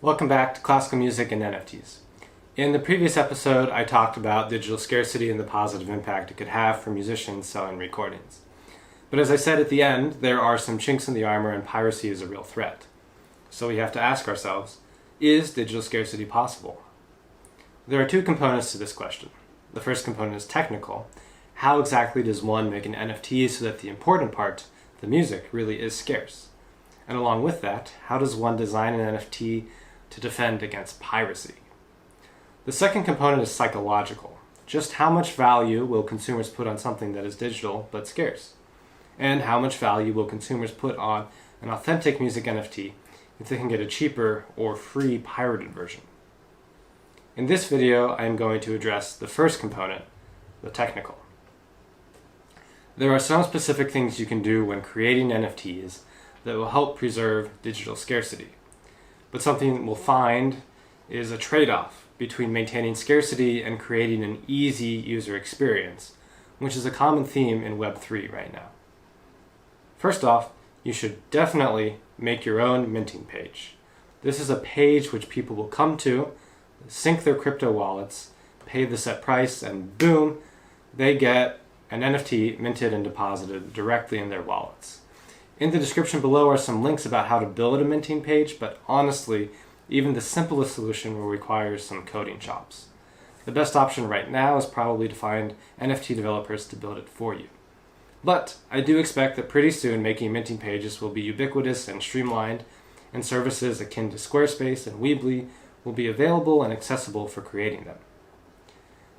Welcome back to Classical Music and NFTs. In the previous episode, I talked about digital scarcity and the positive impact it could have for musicians selling recordings. But as I said at the end, there are some chinks in the armor and piracy is a real threat. So we have to ask ourselves, is digital scarcity possible? There are two components to this question. The first component is technical. How exactly does one make an NFT so that the important part, the music, really is scarce? And along with that, how does one design an NFT to defend against piracy? The second component is psychological. Just how much value will consumers put on something that is digital but scarce? And how much value will consumers put on an authentic music NFT if they can get a cheaper or free pirated version? In this video, I am going to address the first component, the technical. There are some specific things you can do when creating NFTs that will help preserve digital scarcity. But something we'll find is a trade-off between maintaining scarcity and creating an easy user experience, which is a common theme in Web3 right now. First off, you should definitely make your own minting page. This is a page which people will come to, sync their crypto wallets, pay the set price, and boom, they get an NFT minted and deposited directly in their wallets. In the description below are some links about how to build a minting page, but honestly, even the simplest solution will require some coding chops. The best option right now is probably to find NFT developers to build it for you. But I do expect that pretty soon making minting pages will be ubiquitous and streamlined, and services akin to Squarespace and Weebly will be available and accessible for creating them.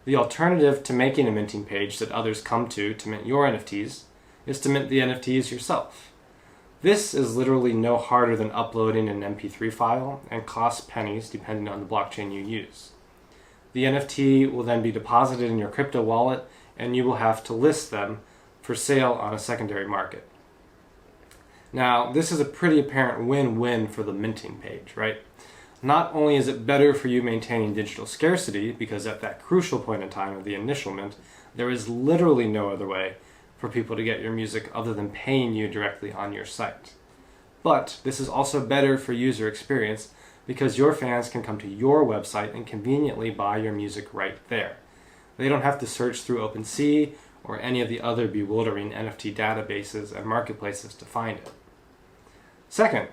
The alternative to making a minting page that others come to mint your NFTs is to mint the NFTs yourself. This is literally no harder than uploading an MP3 file and costs pennies depending on the blockchain you use. The NFT will then be deposited in your crypto wallet and you will have to list them for sale on a secondary market. Now, this is a pretty apparent win-win for the minting page, right? Not only is it better for you maintaining digital scarcity, because at that crucial point in time of the initial mint, there is literally no other way for people to get your music other than paying you directly on your site. But this is also better for user experience because your fans can come to your website and conveniently buy your music right there. They don't have to search through OpenSea or any of the other bewildering NFT databases and marketplaces to find it. Second,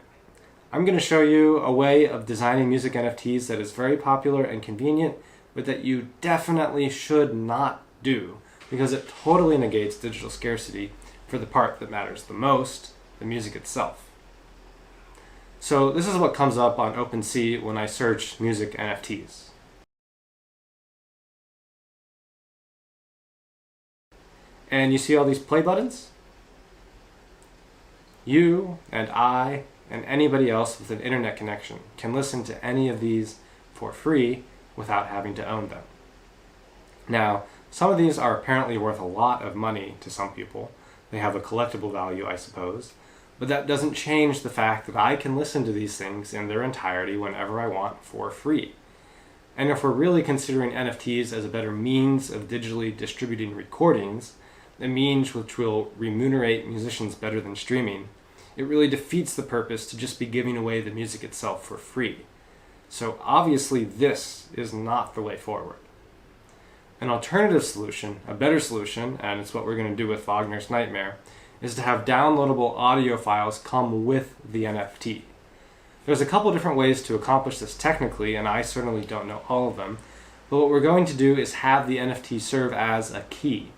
I'm going to show you a way of designing music NFTs that is very popular and convenient, but that you definitely should not do, because it totally negates digital scarcity for the part that matters the most, the music itself. So this is what comes up on OpenSea when I search music NFTs. And you see all these play buttons? You and I and anybody else with an internet connection can listen to any of these for free without having to own them. Now, some of these are apparently worth a lot of money to some people. They have a collectible value, I suppose. But that doesn't change the fact that I can listen to these things in their entirety whenever I want for free. And if we're really considering NFTs as a better means of digitally distributing recordings, a means which will remunerate musicians better than streaming, it really defeats the purpose to just be giving away the music itself for free. So obviously this is not the way forward. An alternative solution, a better solution, and it's what we're going to do with Wagner's Nightmare, is to have downloadable audio files come with the NFT. There's a couple different ways to accomplish this technically, and I certainly don't know all of them, but what we're going to do is have the NFT serve as a key.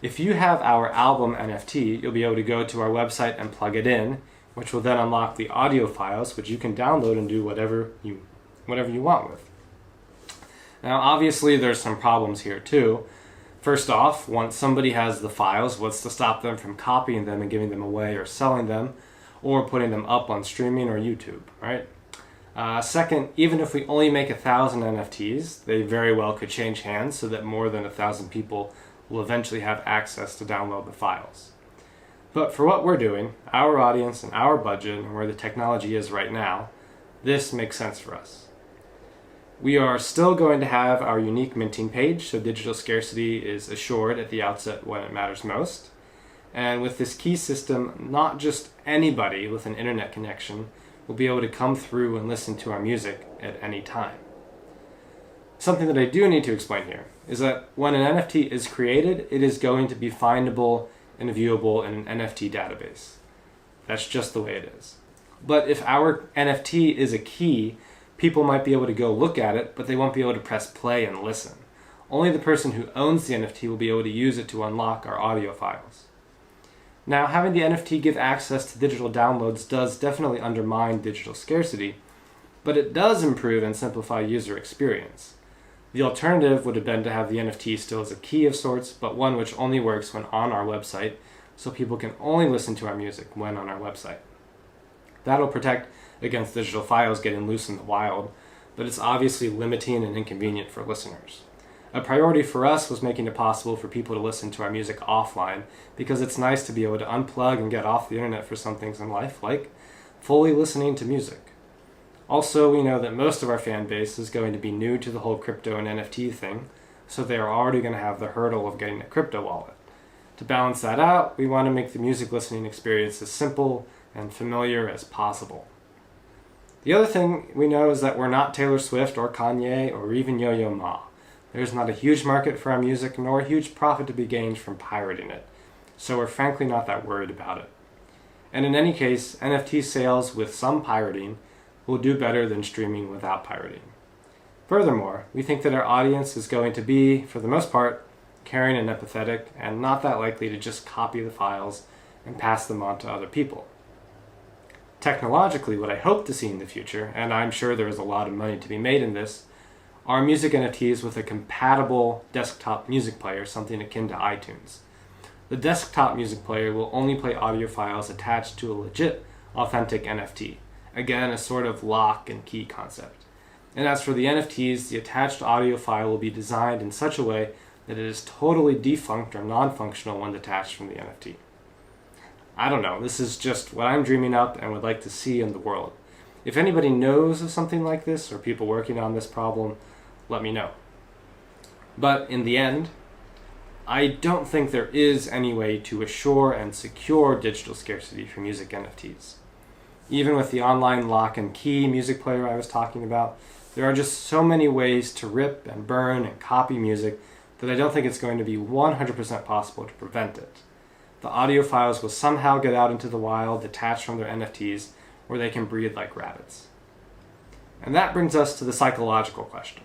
If you have our album NFT, you'll be able to go to our website and plug it in, which will then unlock the audio files, which you can download and do whatever you want with. Now, obviously, there's some problems here too. First off, once somebody has the files, what's to stop them from copying them and giving them away or selling them, or putting them up on streaming or YouTube, right? Second, even if we only make 1,000 NFTs, they very well could change hands so that more than 1,000 people will eventually have access to download the files. But for what we're doing, our audience and our budget, and where the technology is right now, this makes sense for us. We are still going to have our unique minting page, so digital scarcity is assured at the outset when it matters most. And with this key system, not just anybody with an internet connection will be able to come through and listen to our music at any time. Something that I do need to explain here is that when an NFT is created, it is going to be findable and viewable in an NFT database. That's just the way it is. But if our NFT is a key, people might be able to go look at it, but they won't be able to press play and listen. Only the person who owns the NFT will be able to use it to unlock our audio files. Now, having the NFT give access to digital downloads does definitely undermine digital scarcity, but it does improve and simplify user experience. The alternative would have been to have the NFT still as a key of sorts, but one which only works when on our website, so people can only listen to our music when on our website. That'll protect against digital files getting loose in the wild, but it's obviously limiting and inconvenient for listeners. A priority for us was making it possible for people to listen to our music offline, because it's nice to be able to unplug and get off the internet for some things in life, like fully listening to music. Also, we know that most of our fan base is going to be new to the whole crypto and NFT thing, so they are already going to have the hurdle of getting a crypto wallet. To balance that out, we want to make the music listening experience as simple and familiar as possible. The other thing we know is that we're not Taylor Swift or Kanye or even Yo-Yo Ma. There's not a huge market for our music nor a huge profit to be gained from pirating it, so we're frankly not that worried about it. And in any case, NFT sales with some pirating will do better than streaming without pirating. Furthermore, we think that our audience is going to be, for the most part, caring and empathetic, and not that likely to just copy the files and pass them on to other people. Technologically, what I hope to see in the future, and I'm sure there is a lot of money to be made in this, are music NFTs with a compatible desktop music player, something akin to iTunes. The desktop music player will only play audio files attached to a legit, authentic NFT. Again, a sort of lock and key concept. And as for the NFTs, the attached audio file will be designed in such a way that it is totally defunct or non-functional when detached from the NFT. I don't know, this is just what I'm dreaming up and would like to see in the world. If anybody knows of something like this, or people working on this problem, let me know. But in the end, I don't think there is any way to assure and secure digital scarcity for music NFTs. Even with the online lock and key music player I was talking about, there are just so many ways to rip and burn and copy music that I don't think it's going to be 100% possible to prevent it. The audio files will somehow get out into the wild, detached from their NFTs, where they can breed like rabbits. And that brings us to the psychological question.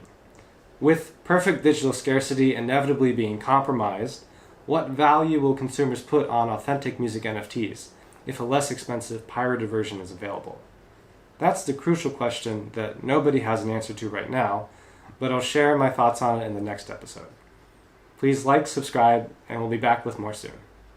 With perfect digital scarcity inevitably being compromised, what value will consumers put on authentic music NFTs if a less expensive pirated version is available? That's the crucial question that nobody has an answer to right now, but I'll share my thoughts on it in the next episode. Please like, subscribe, and we'll be back with more soon.